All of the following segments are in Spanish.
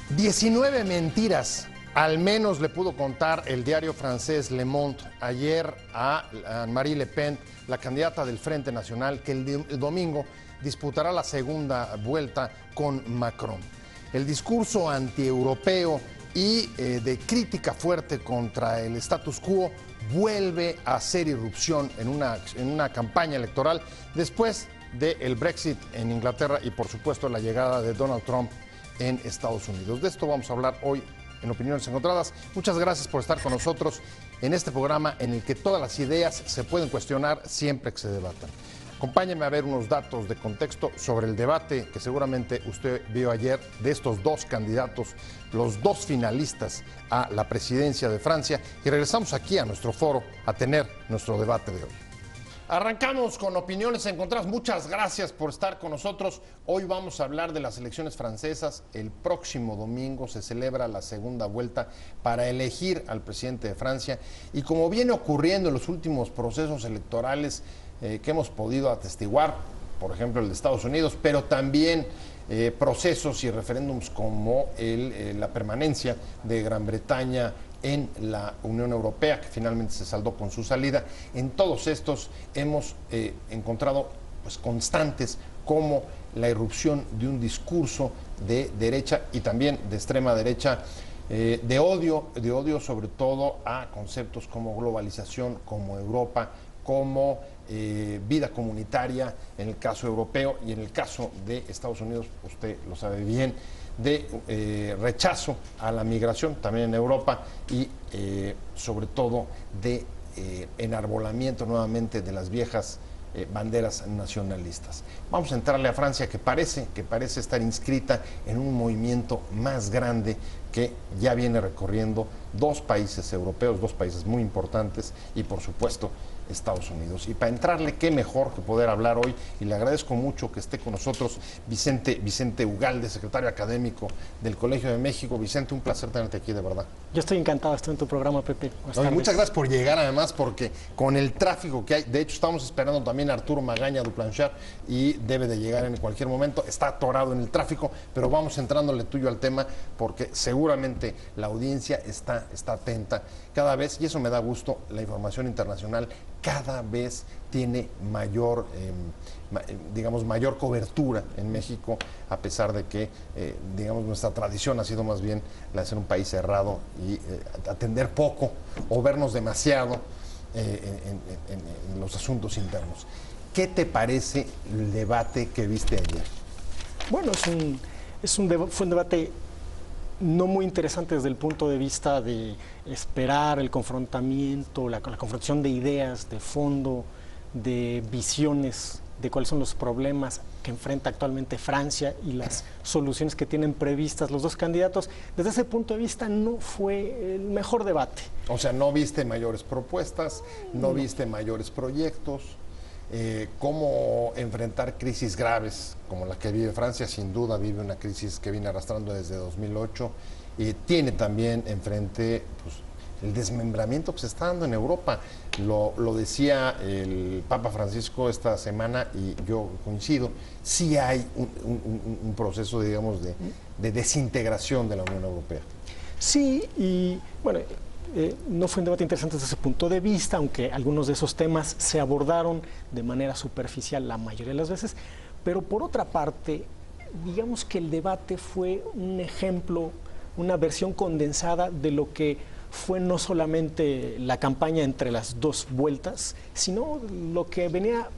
19 mentiras, al menos le pudo contar el diario francés Le Monde ayer a Marine Le Pen, la candidata del Frente Nacional, que el domingo disputará la segunda vuelta con Macron. El discurso antieuropeo y de crítica fuerte contra el status quo vuelve a hacer irrupción en una campaña electoral después del Brexit en Inglaterra y por supuesto la llegada de Donald Trump en Estados Unidos. De esto vamos a hablar hoy en Opiniones Encontradas. Muchas gracias por estar con nosotros en este programa en el que todas las ideas se pueden cuestionar siempre que se debatan. Acompáñenme a ver unos datos de contexto sobre el debate que seguramente usted vio ayer de estos dos candidatos, los dos finalistas a la presidencia de Francia, y regresamos aquí a nuestro foro a tener nuestro debate de hoy. Arrancamos con Opiniones Encontradas. Muchas gracias por estar con nosotros. Hoy vamos a hablar de las elecciones francesas. El próximo domingo se celebra la segunda vuelta para elegir al presidente de Francia. Y como viene ocurriendo en los últimos procesos electorales que hemos podido atestiguar, por ejemplo el de Estados Unidos, pero también procesos y referéndums como la permanencia de Gran Bretaña en la Unión Europea, que finalmente se saldó con su salida. En todos estos hemos encontrado constantes como la irrupción de un discurso de derecha y también de extrema derecha, de odio sobre todo a conceptos como globalización, como Europa, como vida comunitaria en el caso europeo, y en el caso de Estados Unidos, usted lo sabe bien, de rechazo a la migración también en Europa y sobre todo de enarbolamiento nuevamente de las viejas banderas nacionalistas. Vamos a entrarle a Francia, que parece estar inscrita en un movimiento más grande que ya viene recorriendo dos países europeos, dos países muy importantes, y por supuesto Estados Unidos. Y para entrarle, qué mejor que poder hablar hoy, y le agradezco mucho que esté con nosotros Vicente Ugalde, secretario académico del Colegio de México. Vicente, un placer tenerte aquí, de verdad. Yo estoy encantado de estar en tu programa, Pepe. Muchas gracias por llegar, además, porque con el tráfico que hay, de hecho estamos esperando también a Arturo Magaña Duplanchar y debe de llegar en cualquier momento, está atorado en el tráfico, pero vamos entrándole tuyo al tema porque seguramente la audiencia está atenta cada vez, y eso me da gusto. La información internacional cada vez tiene mayor cobertura en México, a pesar de que, nuestra tradición ha sido más bien la de ser un país cerrado y atender poco o vernos demasiado en los asuntos internos. ¿Qué te parece el debate que viste ayer? Bueno, fue un debate no muy interesante desde el punto de vista de esperar el confrontamiento, la confrontación de ideas, de fondo, de visiones, de cuáles son los problemas que enfrenta actualmente Francia y las soluciones que tienen previstas los dos candidatos. Desde ese punto de vista no fue el mejor debate. O sea, ¿no viste mayores propuestas? ¿No viste mayores proyectos? ¿Cómo enfrentar crisis graves como la que vive Francia? Sin duda vive una crisis que viene arrastrando desde 2008 y tiene también enfrente el desmembramiento que se está dando en Europa. Lo decía el Papa Francisco esta semana y yo coincido. Sí hay un proceso, digamos, de desintegración de la Unión Europea. Sí, y bueno, no fue un debate interesante desde ese punto de vista, aunque algunos de esos temas se abordaron de manera superficial la mayoría de las veces, pero por otra parte, digamos que el debate fue un ejemplo, una versión condensada de lo que fue no solamente la campaña entre las dos vueltas, sino lo que venía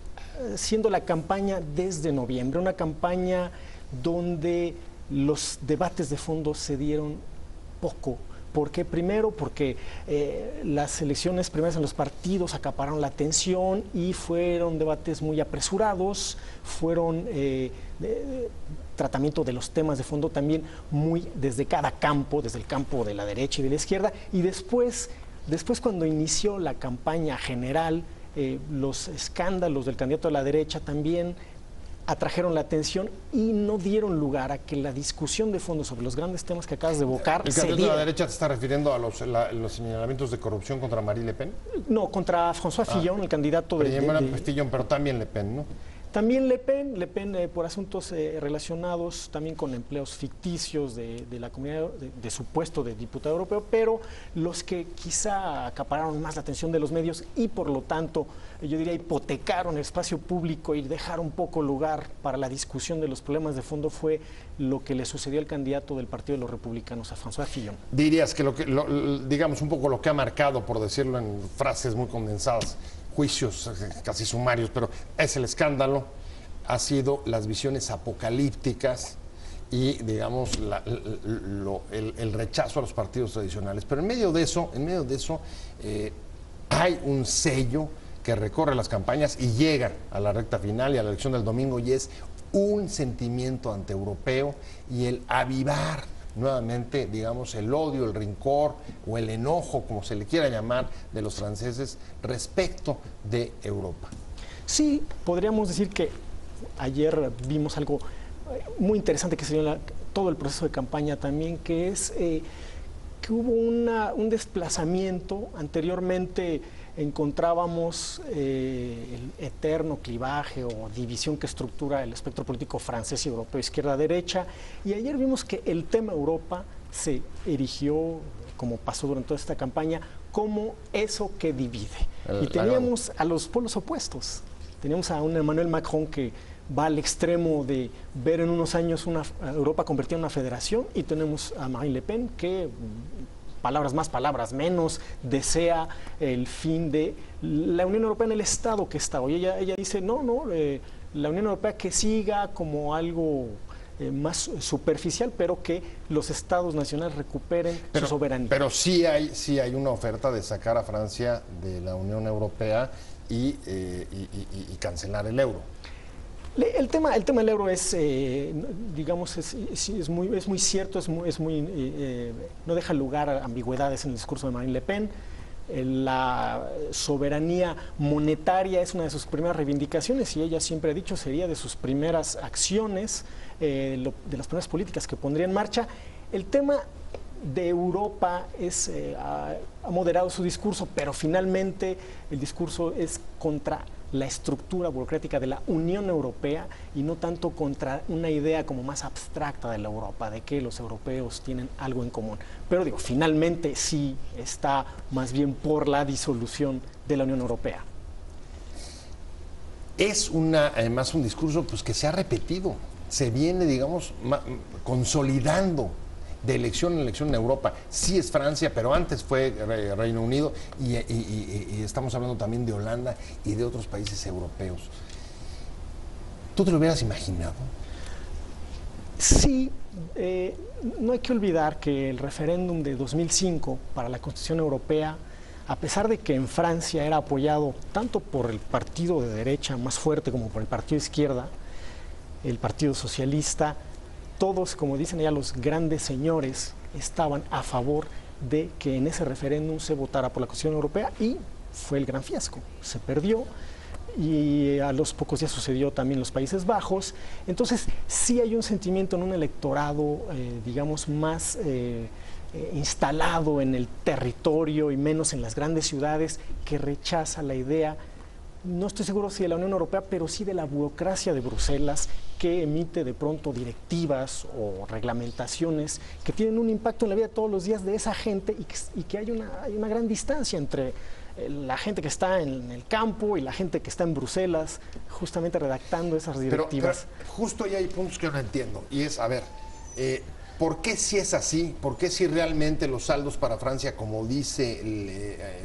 siendo la campaña desde noviembre, una campaña donde los debates de fondo se dieron poco. ¿Por qué? Primero, porque las elecciones primarias en los partidos acapararon la atención y fueron debates muy apresurados, fueron tratamiento de los temas de fondo también muy desde cada campo, desde el campo de la derecha y de la izquierda, y después cuando inició la campaña general, los escándalos del candidato de la derecha también atrajeron la atención y no dieron lugar a que la discusión de fondo sobre los grandes temas que acabas de evocar ¿El candidato de la derecha te está refiriendo a los señalamientos de corrupción contra Marine Le Pen? No, contra François Fillon, el candidato Fillon, pero también Le Pen, ¿no? También Le Pen por asuntos relacionados también con empleos ficticios de la comunidad, de su puesto de diputado europeo, pero los que quizá acapararon más la atención de los medios y por lo tanto, yo diría, hipotecaron el espacio público y dejaron poco lugar para la discusión de los problemas de fondo fue lo que le sucedió al candidato del Partido de los Republicanos, a François Fillon. Dirías que, digamos, un poco lo que ha marcado, por decirlo en frases muy condensadas, juicios casi sumarios, pero es el escándalo, ha sido las visiones apocalípticas y, digamos, el rechazo a los partidos tradicionales. Pero en medio de eso hay un sello que recorre las campañas y llega a la recta final y a la elección del domingo, y es un sentimiento antieuropeo y el avivar nuevamente, digamos, el odio, el rencor o el enojo, como se le quiera llamar, de los franceses respecto de Europa. Sí, podríamos decir que ayer vimos algo muy interesante que se dio en todo el proceso de campaña también, que es que hubo un desplazamiento. Anteriormente encontrábamos el eterno clivaje o división que estructura el espectro político francés y europeo, izquierda-derecha, y ayer vimos que el tema Europa se erigió, como pasó durante toda esta campaña, como eso que divide. Y teníamos a los polos opuestos. Teníamos a un Emmanuel Macron que va al extremo de ver en unos años una Europa convertida en una federación, y tenemos a Marine Le Pen que, palabras más, palabras menos, desea el fin de la Unión Europea en el estado que está hoy. Ella dice, la Unión Europea que siga como algo más superficial, pero que los estados nacionales recuperen su soberanía. Pero sí hay una oferta de sacar a Francia de la Unión Europea y cancelar el euro. El tema del euro es, digamos, es muy cierto, no deja lugar a ambigüedades en el discurso de Marine Le Pen. La soberanía monetaria es una de sus primeras reivindicaciones y ella siempre ha dicho sería de sus primeras acciones, de las primeras políticas que pondría en marcha. El tema de Europa ha moderado su discurso, pero finalmente el discurso es contra la estructura burocrática de la Unión Europea y no tanto contra una idea como más abstracta de la Europa, de que los europeos tienen algo en común. Pero digo, finalmente sí está más bien por la disolución de la Unión Europea. Es además un discurso pues, que se ha repetido, se viene, digamos, consolidando de elección en elección en Europa. Sí es Francia, pero antes fue Reino Unido y estamos hablando también de Holanda y de otros países europeos. ¿Tú te lo hubieras imaginado? Sí, no hay que olvidar que el referéndum de 2005 para la Constitución Europea, a pesar de que en Francia era apoyado tanto por el partido de derecha más fuerte como por el partido de izquierda, el Partido Socialista, todos, como dicen ya los grandes señores, estaban a favor de que en ese referéndum se votara por la Constitución Europea y fue el gran fiasco. Se perdió y a los pocos días sucedió también en los Países Bajos. Entonces sí hay un sentimiento en un electorado, digamos, más instalado en el territorio y menos en las grandes ciudades, que rechaza la idea, no estoy seguro si de la Unión Europea, pero sí de la burocracia de Bruselas, que emite de pronto directivas o reglamentaciones que tienen un impacto en la vida de todos los días de esa gente y que hay una gran distancia entre la gente que está en el campo y la gente que está en Bruselas, justamente redactando esas directivas. Pero justo ahí hay puntos que yo no entiendo, y es, a ver, ¿por qué si es así? ¿Por qué si realmente los saldos para Francia, como dice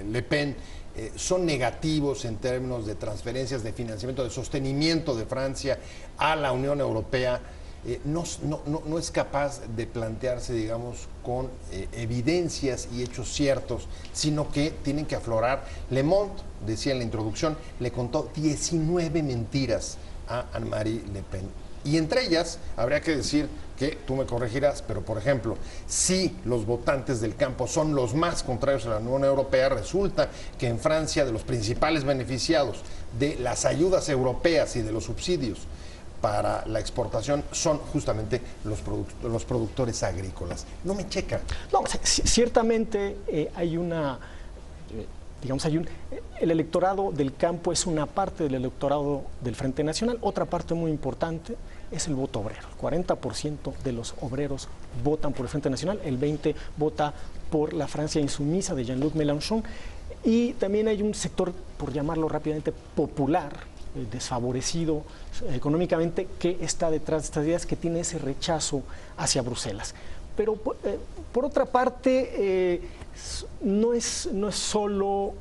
Le Pen, son negativos en términos de transferencias, de financiamiento, de sostenimiento de Francia a la Unión Europea, no es capaz de plantearse, digamos, con evidencias y hechos ciertos, sino que tienen que aflorar? Le Monde, decía en la introducción, le contó 19 mentiras a Anne-Marie Le Pen. Y entre ellas, habría que decir que, tú me corregirás, pero por ejemplo, si los votantes del campo son los más contrarios a la Unión Europea, resulta que en Francia, de los principales beneficiados de las ayudas europeas y de los subsidios para la exportación son justamente los productores agrícolas. No me checa. No, ciertamente hay digamos, el electorado del campo es una parte del electorado del Frente Nacional. Otra parte muy importante es el voto obrero. El 40% de los obreros votan por el Frente Nacional, el 20% vota por la Francia insumisa de Jean-Luc Mélenchon. Y también hay un sector, por llamarlo rápidamente, popular, desfavorecido económicamente, que está detrás de estas ideas, que tiene ese rechazo hacia Bruselas. Pero por otra parte, no es solo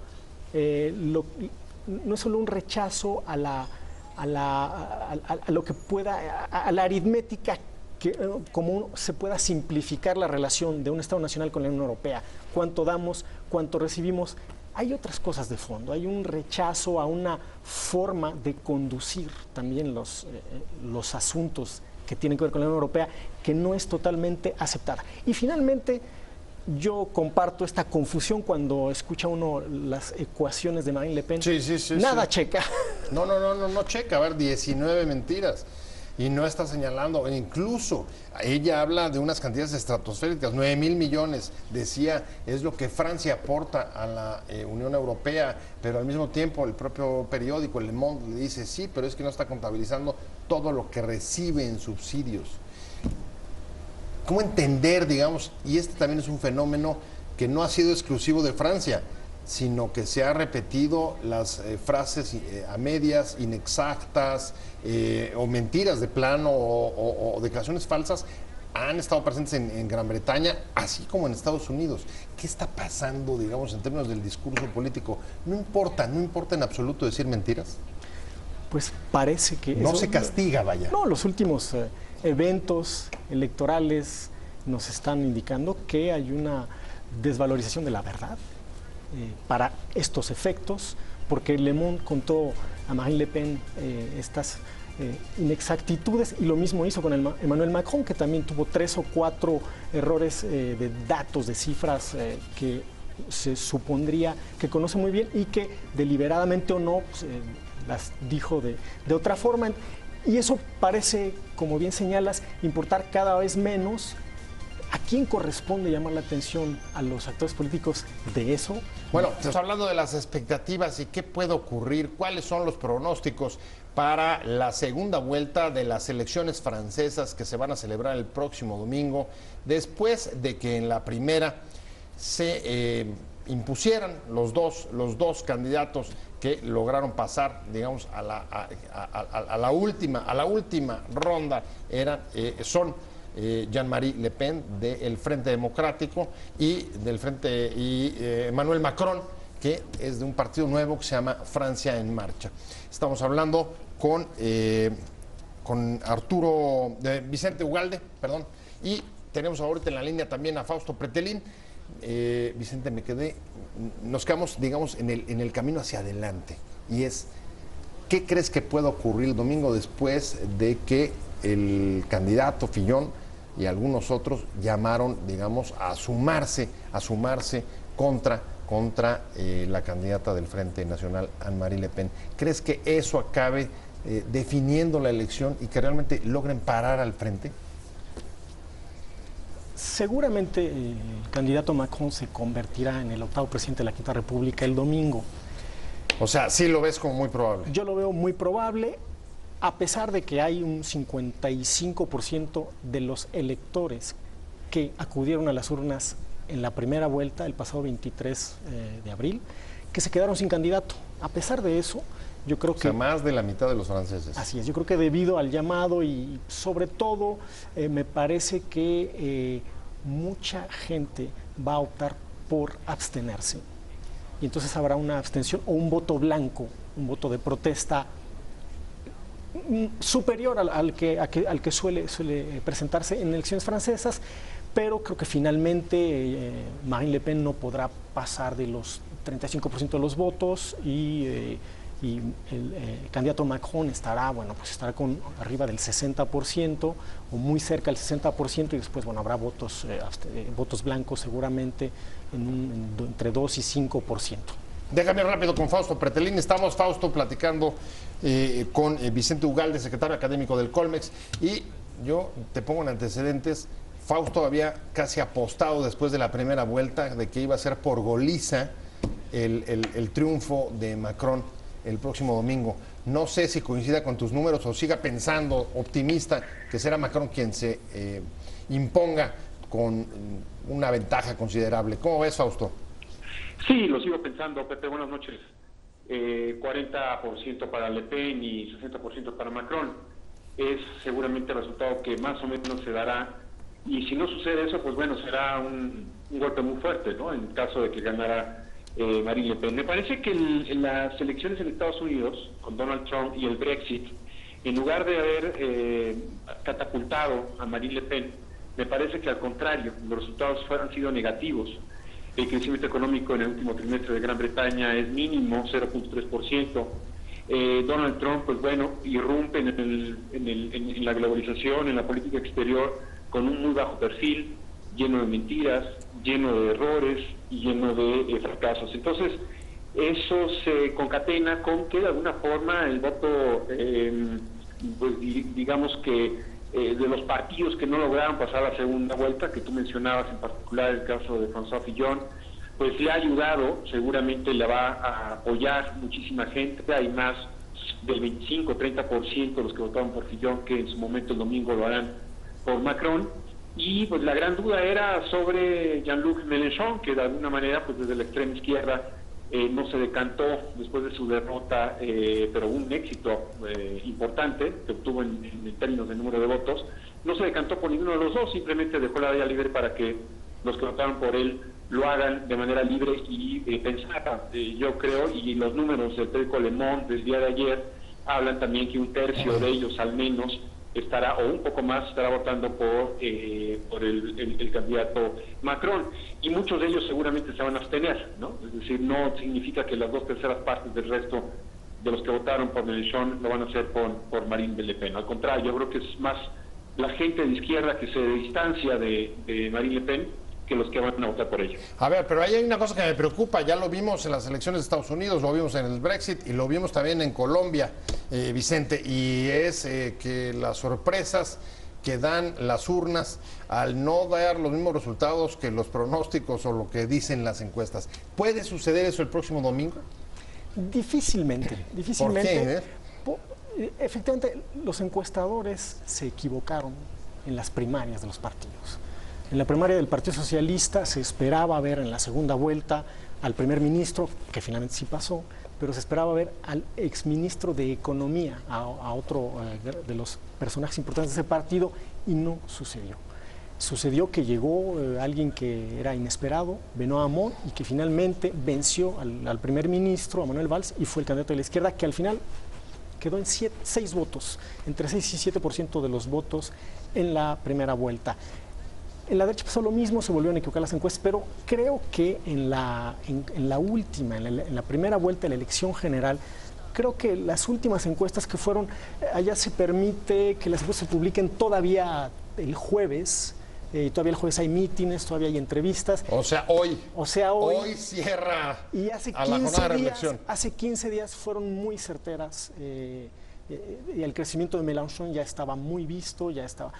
un rechazo a lo que pueda, a la aritmética, cómo se pueda simplificar la relación de un Estado nacional con la Unión Europea, cuánto damos, cuánto recibimos. Hay otras cosas de fondo, hay un rechazo a una forma de conducir también los asuntos que tienen que ver con la Unión Europea, que no es totalmente aceptada. Y finalmente, yo comparto esta confusión cuando escucha uno las ecuaciones de Marine Le Pen. Sí, Nada checa. No checa. A ver, 19 mentiras. Y no está señalando, incluso ella habla de unas cantidades estratosféricas, 9.000 millones, decía, es lo que Francia aporta a la Unión Europea, pero al mismo tiempo el propio periódico, Le Monde, le dice, sí, pero es que no está contabilizando todo lo que recibe en subsidios. ¿Cómo entender, digamos, y este también es un fenómeno que no ha sido exclusivo de Francia, sino que se ha repetido las frases a medias, inexactas, o mentiras de plano, o declaraciones falsas, han estado presentes en Gran Bretaña, así como en Estados Unidos. ¿Qué está pasando, digamos, en términos del discurso político? No importa en absoluto decir mentiras. Pues parece que... No se castiga, vaya. No, los últimos eventos electorales nos están indicando que hay una desvalorización de la verdad para estos efectos, porque Le Monde contó a Marine Le Pen estas inexactitudes, y lo mismo hizo con Emmanuel Macron, que también tuvo 3 o 4 errores de datos, de cifras que se supondría que conoce muy bien y que deliberadamente o no pues, las dijo de otra forma. Y eso parece, como bien señalas, importar cada vez menos. ¿A quién corresponde llamar la atención a los actores políticos de eso? Bueno, estamos hablando de las expectativas y qué puede ocurrir, cuáles son los pronósticos para la segunda vuelta de las elecciones francesas que se van a celebrar el próximo domingo, después de que en la primera se impusieran los dos candidatos que lograron pasar, digamos, a la última ronda. Son Jean-Marie Le Pen del Frente Democrático y Emmanuel Macron, que es de un partido nuevo que se llama Francia en Marcha. Estamos hablando con Vicente Ugalde, y tenemos ahorita en la línea también a Fausto Pretelín. Vicente, nos quedamos, digamos, en el camino hacia adelante, y es, ¿qué crees que pueda ocurrir el domingo después de que el candidato Fillon y algunos otros llamaron, digamos, a sumarse contra la candidata del Frente Nacional, Anne-Marie Le Pen? ¿Crees que eso acabe definiendo la elección y que realmente logren parar al frente? Seguramente el candidato Macron se convertirá en el 8º presidente de la Quinta República el domingo. O sea, sí lo ves como muy probable. Yo lo veo muy probable, a pesar de que hay un 55% de los electores que acudieron a las urnas en la primera vuelta, el pasado 23 de abril, que se quedaron sin candidato. A pesar de eso, yo creo que... O sea, más de la mitad de los franceses. Así es, yo creo que debido al llamado y sobre todo me parece que mucha gente va a optar por abstenerse. Y entonces habrá una abstención o un voto blanco, un voto de protesta superior al que suele presentarse en elecciones francesas, pero creo que finalmente Marine Le Pen no podrá pasar de los 35% de los votos y el candidato Macron estará con arriba del 60% o muy cerca del 60%, y después habrá votos blancos seguramente entre 2 y 5%. Déjame rápido con Fausto Pretelín. Estamos, Fausto, platicando con Vicente Ugalde, secretario académico del Colmex, y yo te pongo en antecedentes. Fausto había casi apostado después de la primera vuelta de que iba a ser por goliza el triunfo de Macron el próximo domingo. No sé si coincida con tus números o siga pensando optimista que será Macron quien se imponga con una ventaja considerable. ¿Cómo ves, Fausto? Sí, lo sigo pensando, Pepe. Buenas noches. 40% para Le Pen y 60% para Macron. Es seguramente el resultado que más o menos se dará. Y si no sucede eso, pues bueno, será un golpe muy fuerte, ¿no? En caso de que ganara Marine Le Pen. Me parece que en las elecciones en Estados Unidos, con Donald Trump y el Brexit, en lugar de haber catapultado a Marine Le Pen, me parece que al contrario, los resultados han sido negativos. El crecimiento económico en el último trimestre de Gran Bretaña es mínimo, 0.3%. Donald Trump, pues bueno, irrumpe en la globalización, en la política exterior, con un muy bajo perfil, lleno de mentiras, lleno de errores y lleno de fracasos. Entonces, eso se concatena con que de alguna forma el voto, pues digamos que de los partidos que no lograron pasar a la segunda vuelta, que tú mencionabas en particular el caso de François Fillon, pues le ha ayudado, seguramente le va a apoyar muchísima gente. Hay más del 25-30% de los que votaron por Fillon que en su momento el domingo lo harán por Macron. Y pues la gran duda era sobre Jean-Luc Mélenchon, que de alguna manera pues desde la extrema izquierda no se decantó después de su derrota, pero un éxito importante que obtuvo en términos de número de votos. No se decantó por ninguno de los dos, simplemente dejó la vía libre para que los que votaron por él lo hagan de manera libre y pensada. Yo creo, y los números del periódico Le Monde del día de ayer hablan también que un tercio de ellos al menos estará, o un poco más, estará votando por el candidato Macron, y muchos de ellos seguramente se van a abstener, ¿no? Es decir, no significa que las 2/3 partes del resto de los que votaron por Mélenchon lo van a hacer por Marine Le Pen. Al contrario, yo creo que es más la gente de izquierda que se distancia de Marine Le Pen que los que van a votar por ello. A ver, pero ahí hay una cosa que me preocupa, ya lo vimos en las elecciones de Estados Unidos, lo vimos en el Brexit y lo vimos también en Colombia, Vicente, y es que las sorpresas que dan las urnas al no dar los mismos resultados que los pronósticos o lo que dicen las encuestas. ¿Puede suceder eso el próximo domingo? Difícilmente. ¿Por qué? Efectivamente, los encuestadores se equivocaron en las primarias de los partidos. En la primaria del Partido Socialista se esperaba ver en la segunda vuelta al primer ministro, que finalmente sí pasó, pero se esperaba ver al exministro de Economía, a otro de los personajes importantes de ese partido, y no sucedió. Sucedió que llegó alguien que era inesperado, Benoît Hamon, y que finalmente venció al primer ministro, a Manuel Valls, y fue el candidato de la izquierda, que al final quedó en 6 votos, entre 6 y 7% de los votos en la primera vuelta. En la derecha pasó lo mismo, se volvieron a equivocar las encuestas, pero creo que en la primera vuelta de la elección general, creo que las últimas encuestas que fueron, allá se permite que las encuestas se publiquen todavía el jueves, todavía el jueves hay mítines, todavía hay entrevistas. O sea, hoy. Hoy cierra y hace a la jornada de reflexión. Hace 15 días fueron muy certeras y el crecimiento de Mélenchon ya estaba muy visto, ya estaba...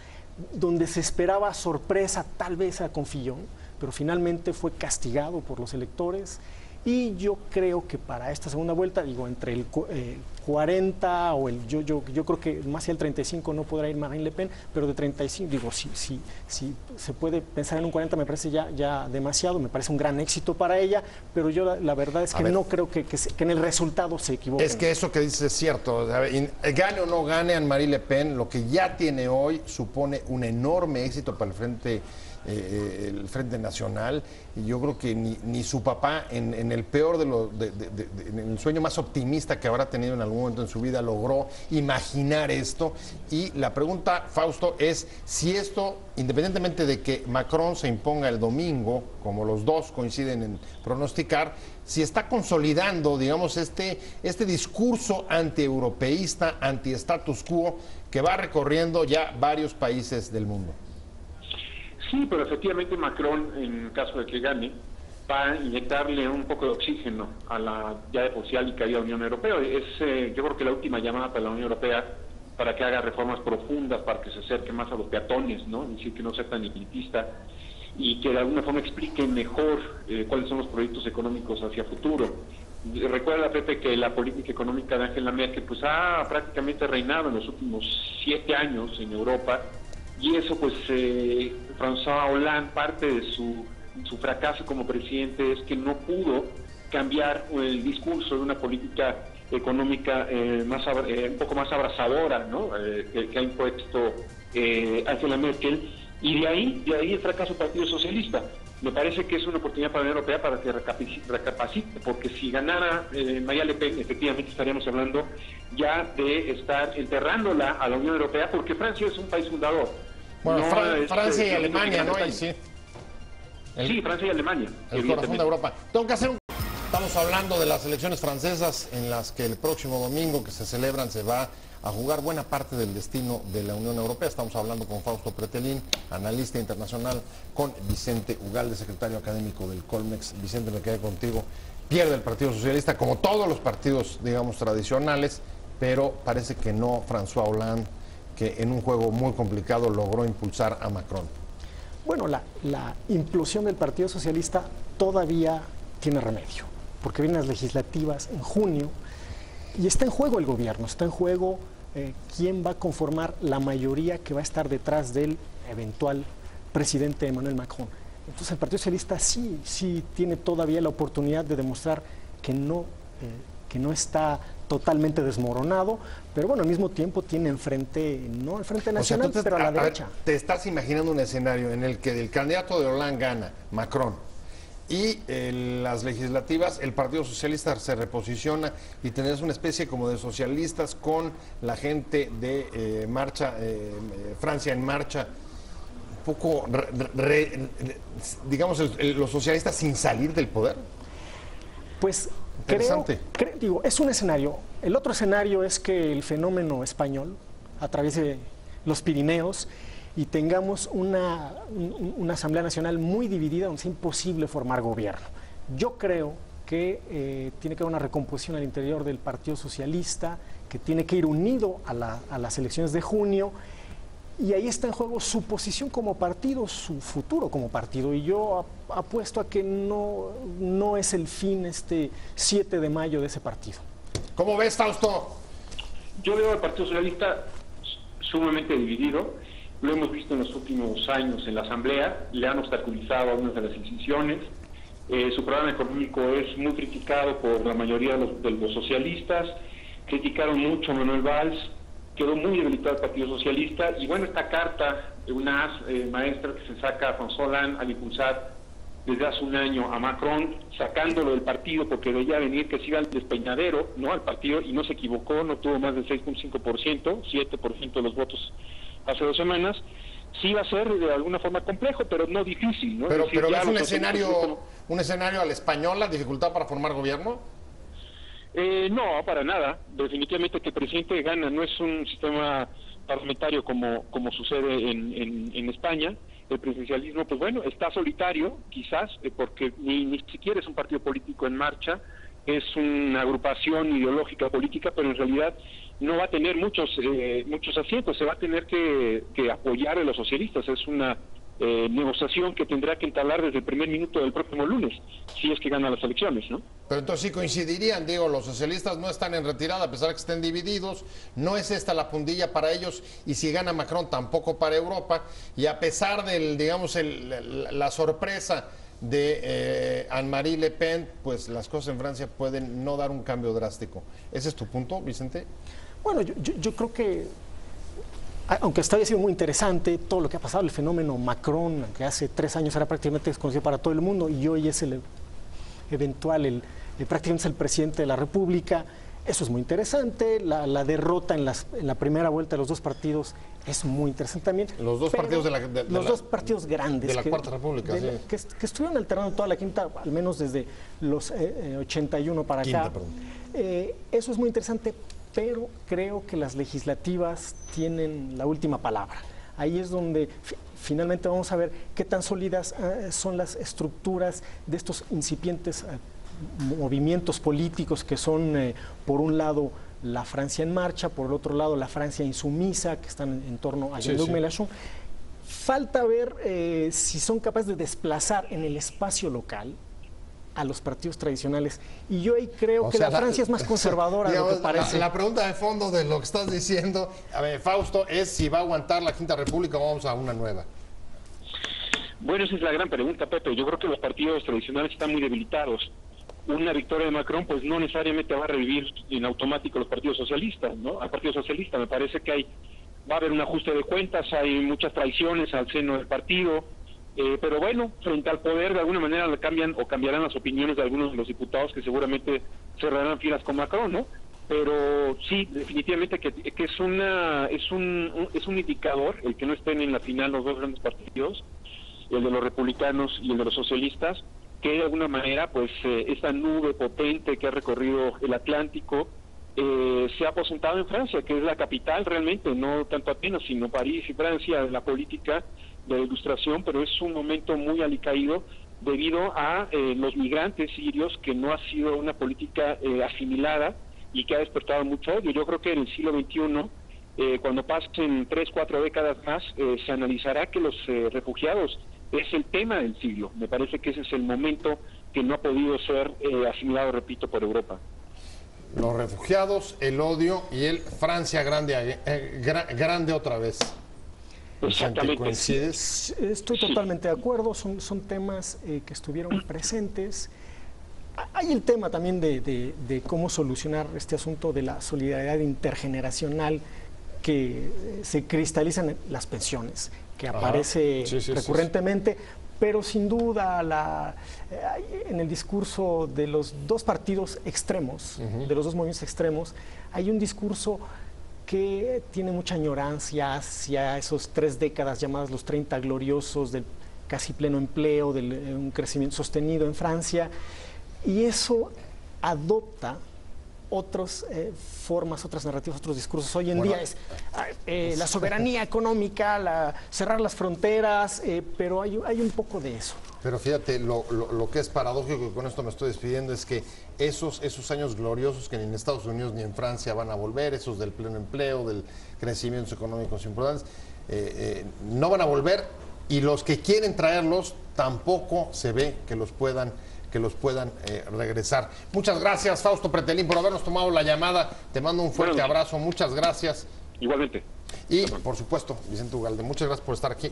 Donde se esperaba sorpresa, tal vez era con Fillon, pero finalmente fue castigado por los electores. Y yo creo que para esta segunda vuelta, digo, entre el 40 o yo creo que más hacia el 35 no podrá ir Marine Le Pen, pero de 35, digo, si se puede pensar en un 40 me parece ya demasiado, me parece un gran éxito para ella, pero yo la verdad es que no creo que en el resultado se equivoquen. Es que eso que dices es cierto, gane o no gane Anne-Marie Le Pen, lo que ya tiene hoy supone un enorme éxito para el Frente Nacional, y yo creo que ni su papá en el peor en el sueño más optimista que habrá tenido en algún momento en su vida logró imaginar esto. Y la pregunta, Fausto, es si esto, independientemente de que Macron se imponga el domingo, como los dos coinciden en pronosticar, si está consolidando, digamos, este discurso antieuropeísta, anti-status quo, que va recorriendo ya varios países del mundo. Sí, pero efectivamente Macron, en caso de que gane, va a inyectarle un poco de oxígeno a la ya de por sí caída Unión Europea. Yo creo que la última llamada para la Unión Europea para que haga reformas profundas, para que se acerque más a los peatones, ¿no? Es decir, que no sea tan elitista. y que de alguna forma expliquen mejor cuáles son los proyectos económicos hacia futuro. Recuerda, Pepe, que la política económica de Angela Merkel pues ha prácticamente reinado en los últimos 7 años en Europa, y eso pues François Hollande, parte de su fracaso como presidente es que no pudo cambiar el discurso de una política económica un poco más abrazadora, ¿no? Que ha impuesto Angela Merkel, y de ahí el fracaso del Partido Socialista. Me parece que es una oportunidad para la Unión Europea para que recapacite, porque si ganara María Le Pen, efectivamente estaríamos hablando ya de estar enterrándola a la Unión Europea, porque Francia es un país fundador. Bueno, Francia y Alemania, ¿no? Y sí. Sí, Francia y Alemania. El corazón de Europa. Tengo que hacer Estamos hablando de las elecciones francesas en las que el próximo domingo que se celebran se va a jugar buena parte del destino de la Unión Europea. Estamos hablando con Fausto Pretelín, analista internacional, con Vicente Ugalde, secretario académico del Colmex. Vicente, me quedé contigo. Pierde el Partido Socialista, como todos los partidos, digamos, tradicionales, pero parece que no François Hollande, que en un juego muy complicado logró impulsar a Macron. Bueno, la implosión del Partido Socialista todavía tiene remedio, porque vienen las legislativas en junio y está en juego el gobierno, está en juego quién va a conformar la mayoría que va a estar detrás del eventual presidente Emmanuel Macron. Entonces el Partido Socialista sí tiene todavía la oportunidad de demostrar que no está totalmente desmoronado, pero bueno, al mismo tiempo tiene enfrente, no al Frente Nacional, pero a la derecha. ¿Te estás imaginando un escenario en el que el candidato de Hollande gana, Macron, y las legislativas, el Partido Socialista se reposiciona y tenés una especie como de socialistas con la gente de Francia en Marcha, un poco, digamos, los socialistas sin salir del poder? Pues digo, es un escenario. El otro escenario es que el fenómeno español atraviese los Pirineos y tengamos una Asamblea Nacional muy dividida donde sea imposible formar gobierno. Yo creo que tiene que haber una recomposición al interior del Partido Socialista, que tiene que ir unido a las elecciones de junio, y ahí está en juego su posición como partido, su futuro como partido, y yo apuesto a que no es el fin este 7 de mayo de ese partido. ¿Cómo ves, Fausto? Yo veo al Partido Socialista sumamente dividido. Lo hemos visto en los últimos años en la Asamblea, le han obstaculizado algunas de las decisiones. Su programa económico es muy criticado por la mayoría de los socialistas. Criticaron mucho a Manuel Valls, quedó muy debilitado el Partido Socialista. Y bueno, esta carta, una maestra que se saca a François Hollande al impulsar desde hace un año a Macron, sacándolo del partido porque veía venir que se iba al despeñadero, ¿no?, al partido, y no se equivocó, no tuvo más del 6.5%, 7% de los votos hace 2 semanas. Sí va a ser de alguna forma complejo, pero no difícil, ¿no? Pero es un escenario a la española, dificultad para formar gobierno. No, para nada. Definitivamente que el presidente gana, no es un sistema parlamentario como sucede en España. El presidencialismo, pues bueno, está solitario, quizás, porque ni siquiera es un partido político en marcha, es una agrupación ideológica política, pero en realidad no va a tener muchos asientos, se va a tener que apoyar a los socialistas. Es una negociación que tendrá que entablar desde el primer minuto del próximo lunes, si es que gana las elecciones, ¿no? Pero entonces sí coincidirían, digo, los socialistas no están en retirada a pesar de que estén divididos, no es esta la puntilla para ellos, y si gana Macron tampoco para Europa, y a pesar del, digamos, la sorpresa de Anne-Marie Le Pen, pues las cosas en Francia pueden no dar un cambio drástico. ¿Ese es tu punto, Vicente? Bueno, yo creo que, aunque hasta había sido muy interesante todo lo que ha pasado, el fenómeno Macron, que hace 3 años era prácticamente desconocido para todo el mundo y hoy es el eventual, prácticamente es el presidente de la República, eso es muy interesante. La derrota en la primera vuelta de los 2 partidos es muy interesante también. Los dos partidos los 2 partidos grandes de la Cuarta República, sí. que estuvieron alternando toda la quinta, al menos desde los 81 para acá. Eso es muy interesante, pero creo que las legislativas tienen la última palabra. Ahí es donde finalmente vamos a ver qué tan sólidas son las estructuras de estos incipientes movimientos políticos que son, por un lado, la Francia en marcha, por el otro lado, la Francia insumisa, que están en torno a Jean-Luc Mélenchon. Falta ver si son capaces de desplazar en el espacio local a los partidos tradicionales. Y yo ahí creo que la Francia es más conservadora de lo que parece. La pregunta de fondo de lo que estás diciendo, a ver, Fausto, es si va a aguantar la Quinta República o vamos a una nueva. Bueno, esa es la gran pregunta, Pepe. Yo creo que los partidos tradicionales están muy debilitados. Una victoria de Macron, pues no necesariamente va a revivir en automático los partidos socialistas, ¿no? Al Partido Socialista me parece que va a haber un ajuste de cuentas, hay muchas traiciones al seno del partido, pero bueno, frente al poder de alguna manera cambiarán las opiniones de algunos de los diputados que seguramente cerrarán filas con Macron, ¿no? Pero sí, definitivamente que es un indicador el que no estén en la final los dos grandes partidos, el de los republicanos y el de los socialistas, que de alguna manera pues esta nube potente que ha recorrido el Atlántico se ha aposentado en Francia, que es la capital realmente, no tanto Atenas, sino París y Francia, de la política de la ilustración, pero es un momento muy alicaído debido a los migrantes sirios, que no ha sido una política asimilada y que ha despertado mucho odio. Yo creo que en el siglo XXI, cuando pasen 3, 4 décadas más, se analizará que los refugiados es el tema del siglo. Me parece que ese es el momento que no ha podido ser asimilado, repito, por Europa. Los refugiados, el odio y el Francia grande otra vez. Exactamente. ¿Coincides? Estoy totalmente de acuerdo, son temas que estuvieron presentes. Hay el tema también de cómo solucionar este asunto de la solidaridad intergeneracional que se cristalizan en las pensiones, que aparece recurrentemente, pero sin duda en el discurso de los dos partidos extremos, de los dos movimientos extremos, hay un discurso que tiene mucha añorancia hacia esos 3 décadas llamadas los 30 gloriosos del casi pleno empleo, de un crecimiento sostenido en Francia, y eso adopta otras formas, otras narrativas, otros discursos. Hoy en día es la soberanía económica, cerrar las fronteras, pero hay un poco de eso. Pero fíjate, lo que es paradójico, y con esto me estoy despidiendo, es que esos años gloriosos que ni en Estados Unidos ni en Francia van a volver, esos del pleno empleo, del crecimiento económico importantes, no van a volver, y los que quieren traerlos tampoco se ve que los puedan regresar. Muchas gracias, Fausto Pretelín, por habernos tomado la llamada. Te mando un fuerte abrazo. Muchas gracias. Igualmente. Y, por supuesto, Vicente Ugalde, muchas gracias por estar aquí.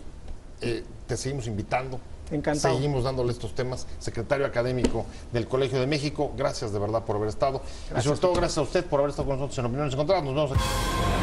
Te seguimos invitando. Encantado. Seguimos dándole estos temas. Secretario académico del Colegio de México, gracias de verdad por haber estado. Gracias. Y sobre todo, gracias a usted por haber estado con nosotros en Opiniones Encontradas. Nos vemos aquí.